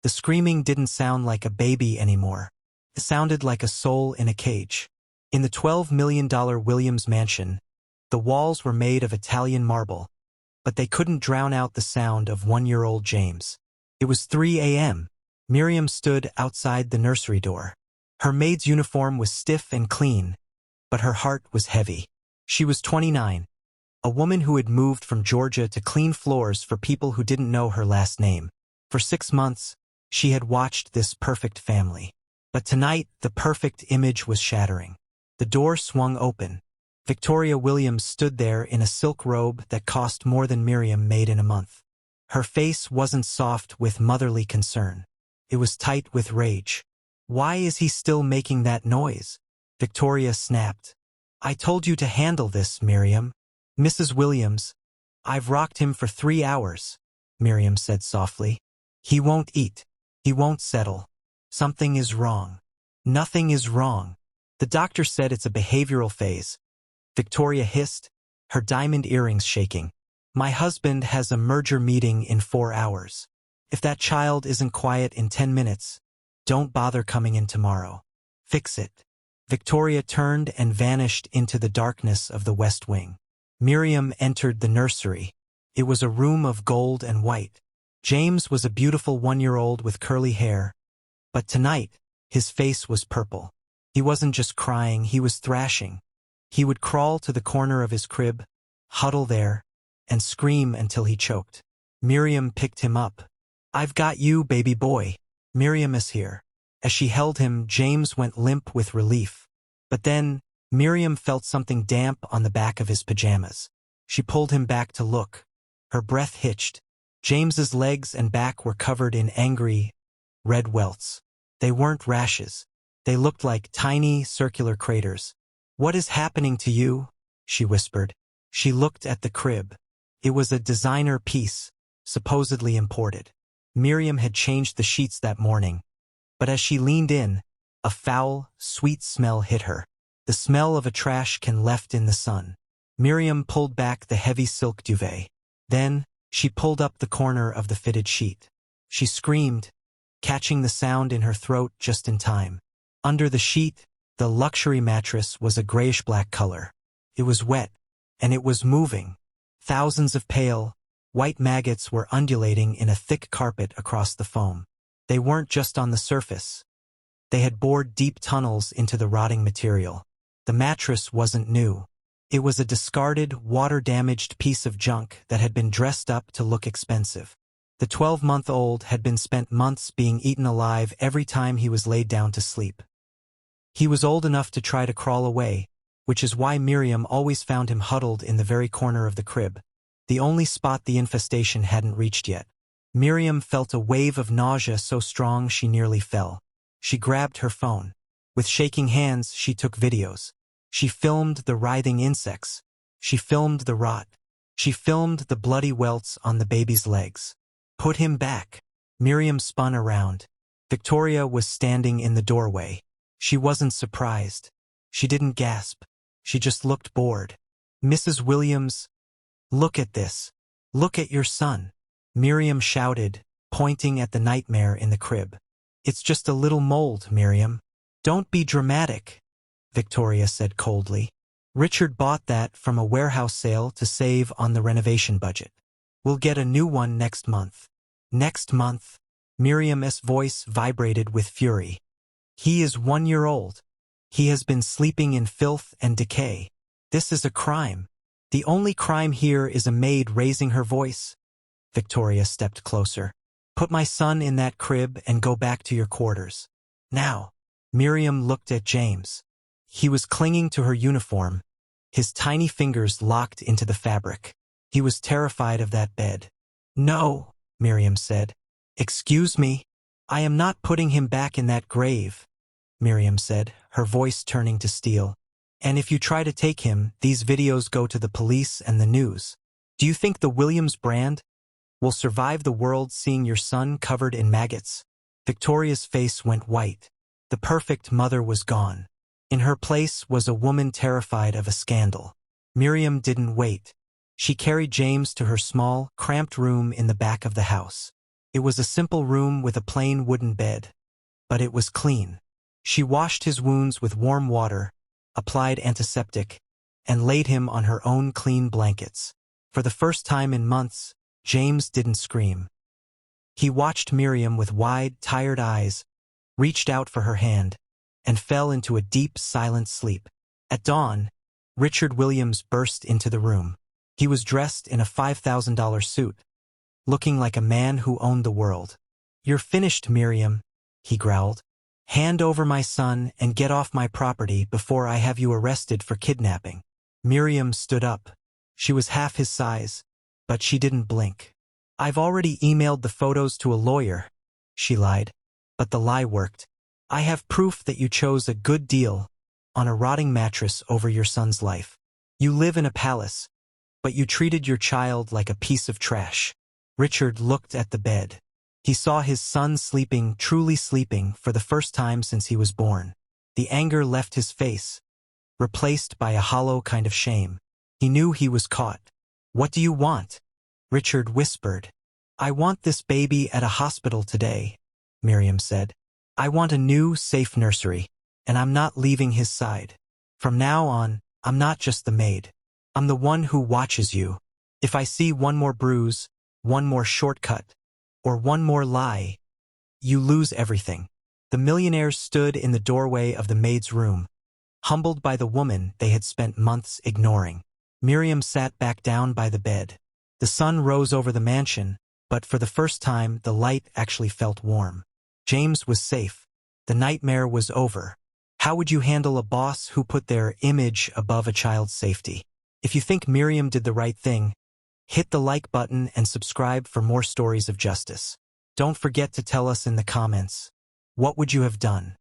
The screaming didn't sound like a baby anymore. It sounded like a soul in a cage. In the $12 million Williams mansion, the walls were made of Italian marble, but they couldn't drown out the sound of 1-year-old James. It was 3 a.m. Miriam stood outside the nursery door. Her maid's uniform was stiff and clean, but her heart was heavy. She was 29, a woman who had moved from Georgia to clean floors for people who didn't know her last name. For 6 months, she had watched this perfect family. But tonight, the perfect image was shattering. The door swung open. Victoria Williams stood there in a silk robe that cost more than Miriam made in a month. Her face wasn't soft with motherly concern. It was tight with rage. "Why is he still making that noise?" Victoria snapped. "I told you to handle this, Miriam." "Mrs. Williams, I've rocked him for 3 hours," Miriam said softly. "He won't eat. He won't settle. Something is wrong." "Nothing is wrong. The doctor said it's a behavioral phase," Victoria hissed, her diamond earrings shaking. "My husband has a merger meeting in 4 hours. If that child isn't quiet in 10 minutes, don't bother coming in tomorrow. Fix it." Victoria turned and vanished into the darkness of the West Wing. Miriam entered the nursery. It was a room of gold and white. James was a beautiful 1-year-old with curly hair, but tonight, his face was purple. He wasn't just crying, he was thrashing. He would crawl to the corner of his crib, huddle there, and scream until he choked. Miriam picked him up. "I've got you, baby boy. Miriam is here." As she held him, James went limp with relief. But then, Miriam felt something damp on the back of his pajamas. She pulled him back to look. Her breath hitched. James's legs and back were covered in angry, red welts. They weren't rashes. They looked like tiny, circular craters. "What is happening to you?" she whispered. She looked at the crib. It was a designer piece, supposedly imported. Miriam had changed the sheets that morning, but as she leaned in, a foul, sweet smell hit her. The smell of a trash can left in the sun. Miriam pulled back the heavy silk duvet. Then, she pulled up the corner of the fitted sheet. She screamed, catching the sound in her throat just in time. Under the sheet, the luxury mattress was a grayish-black color. It was wet, and it was moving. Thousands of pale, white maggots were undulating in a thick carpet across the foam. They weren't just on the surface. They had bored deep tunnels into the rotting material. The mattress wasn't new. It was a discarded, water-damaged piece of junk that had been dressed up to look expensive. The 12-month-old had been spent months being eaten alive every time he was laid down to sleep. He was old enough to try to crawl away, which is why Miriam always found him huddled in the very corner of the crib, the only spot the infestation hadn't reached yet. Miriam felt a wave of nausea so strong she nearly fell. She grabbed her phone. With shaking hands, she took videos. She filmed the writhing insects. She filmed the rot. She filmed the bloody welts on the baby's legs. "Put him back." Miriam spun around. Victoria was standing in the doorway. She wasn't surprised. She didn't gasp. She just looked bored. "Mrs. Williams, look at this. Look at your son." Miriam shouted, pointing at the nightmare in the crib. "It's just a little mold, Miriam. Don't be dramatic," Victoria said coldly. "Richard bought that from a warehouse sale to save on the renovation budget. We'll get a new one next month." "Next month?" Miriam's voice vibrated with fury. "He is 1 year old. He has been sleeping in filth and decay. This is a crime. The only crime here is a maid raising her voice." Victoria stepped closer. "Put my son in that crib and go back to your quarters. Now." Miriam looked at James. He was clinging to her uniform, his tiny fingers locked into the fabric. He was terrified of that bed. "No," Miriam said. "Excuse me. I am not putting him back in that grave," Miriam said, her voice turning to steel. "And if you try to take him, these videos go to the police and the news. Do you think the Williams brand will survive the world seeing your son covered in maggots?" Victoria's face went white. The perfect mother was gone. In her place was a woman terrified of a scandal. Miriam didn't wait. She carried James to her small, cramped room in the back of the house. It was a simple room with a plain wooden bed. But it was clean. She washed his wounds with warm water, applied antiseptic, and laid him on her own clean blankets. For the first time in months, James didn't scream. He watched Miriam with wide, tired eyes, reached out for her hand, and fell into a deep, silent sleep. At dawn, Richard Williams burst into the room. He was dressed in a $5,000 suit, looking like a man who owned the world. "You're finished, Miriam," he growled. "Hand over my son and get off my property before I have you arrested for kidnapping." Miriam stood up. She was half his size, but she didn't blink. "I've already emailed the photos to a lawyer," she lied. But the lie worked. "I have proof that you chose a good deal on a rotting mattress over your son's life. You live in a palace, but you treated your child like a piece of trash." Richard looked at the bed. He saw his son sleeping, truly sleeping, for the first time since he was born. The anger left his face, replaced by a hollow kind of shame. He knew he was caught. "What do you want?" Richard whispered. "I want this baby at a hospital today," Miriam said. "I want a new, safe nursery, and I'm not leaving his side. From now on, I'm not just the maid. I'm the one who watches you. If I see one more bruise, one more shortcut, or one more lie, you lose everything." The millionaires stood in the doorway of the maid's room, humbled by the woman they had spent months ignoring. Miriam sat back down by the bed. The sun rose over the mansion, but for the first time the light actually felt warm. James was safe. The nightmare was over. How would you handle a boss who put their image above a child's safety? If you think Miriam did the right thing, hit the like button and subscribe for more stories of justice. Don't forget to tell us in the comments, what would you have done?